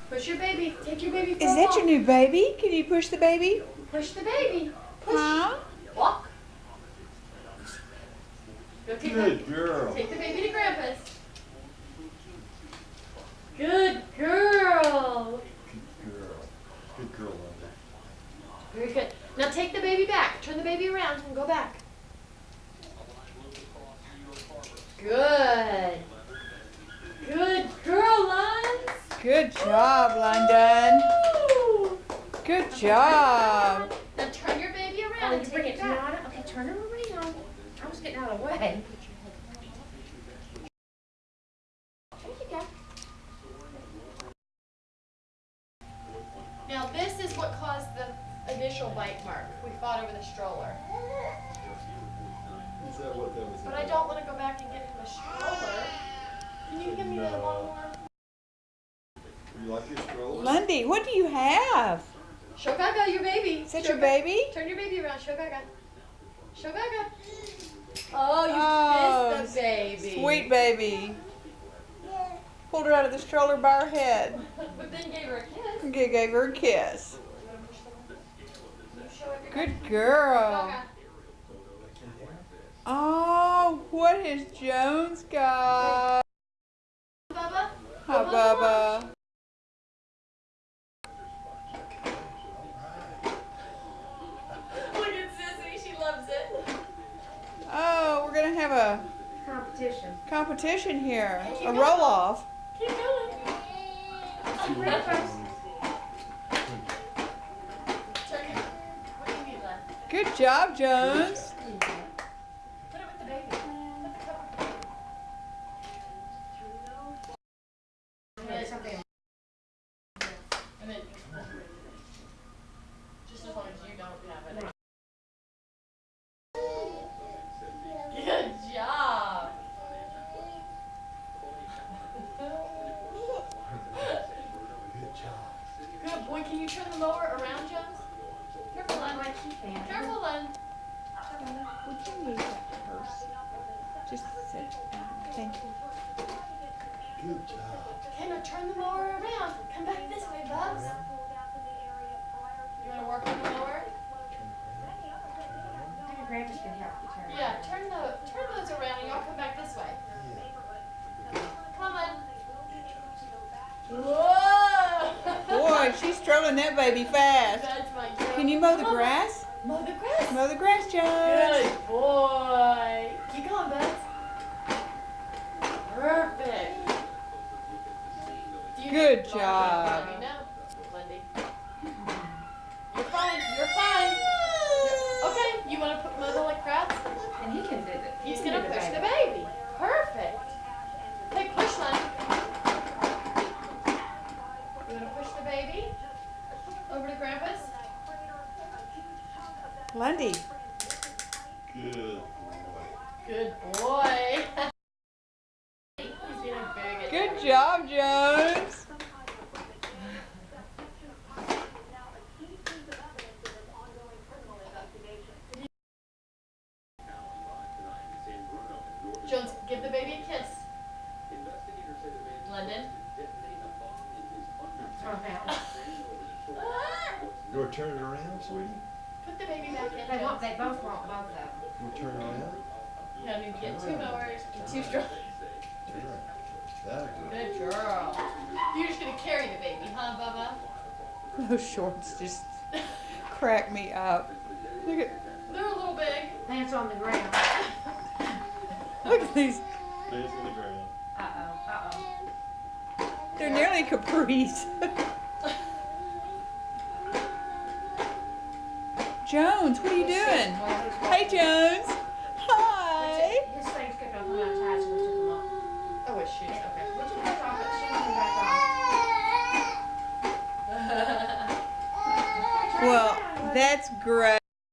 Push your baby. Take your baby for Is a that walk. your new baby? Can you push the baby? Push the baby. Push. Huh? Walk. Go take Good girl. Take the baby to Grandpa's. Good girl. Good girl. Good girl, Linda. Very good. Now take the baby back. Turn the baby around and go back. Good. Good girl, Lons. Good job, London. Woo! Good job. Now turn your baby around and bring take it it back. down. Okay, turn her around. I was getting out of the way. There you go. Now this is what caused the initial bite mark. We fought over the stroller. Is that what that was But I about? don't want to go back and get him a stroller. Can you give me the lawnmower? You like your stroller? Lundy, what do you have? Show Gaga your baby. Is that Show your Gaga. baby? Turn your baby around. Show Gaga. Show Gaga. Oh, you kissed the baby. Sweet baby. Pulled her out of the stroller by her head. But then gave her a kiss. And gave her a kiss. You show everybody. Good girl. Gaga. Oh, what has Jones got? Bubba. Hi, Bubba. Look at Sissy. She loves it. Oh, we're going to have a Competition. competition here. Keep A going. roll-off. Keep going. Ready first. Turn it. What do you need, Len? Good job, Jones. Put it with the baby. Put the cover. Something. And then, just as long as you don't have it. Good job. Good job. Good boy. Can you turn the mower around, Jones? Careful, Len. Like she can. Careful, Len. Would you move that purse? Just sit down. Thank you. Good job. Okay, now turn the mower around. Come back this way, Bubs. You want to work on the mower? Maybe Grandpa's can help you turn. Yeah, turn those around and y'all come back this way. Come on. Whoa! Boy, she's strolling that baby fast. That's my girl. Can you mow the Come on, grass? Mow the grass. Mow the grass, Jones. Good boy. Keep going, Bubs. Perfect. Do you Good need- job. Let me know, Lindy. You're fine. You're fine. Okay, you want to mow the grass? And he can do it. He's gonna push the baby. Perfect. Hey, push, Len. You wanna push the baby over to Grandpa's? Lundy. Good boy. Good boy. He's doing very good. Good job, Jones. Jones, give the baby a kiss. London. You want to turn it around, sweetie? Put the baby back in. They Jones. both want both of them. You want to turn it around? You don't need to get 2 mowers and 2 strollers. Turn it around. That'll do it. Good girl. You're just gonna carry the baby, huh, Bubba? Those shorts just crack me up. Look at They're a little big. Pants on the ground. look at these. Face on the ground. Uh-oh. They're nearly capris. Jones, what are you doing? Hey, Jones. Hi. His things kept on coming out tight, so we took them off. Oh, it's shoes. Okay. We took those off, but she went back on. Well, that's great.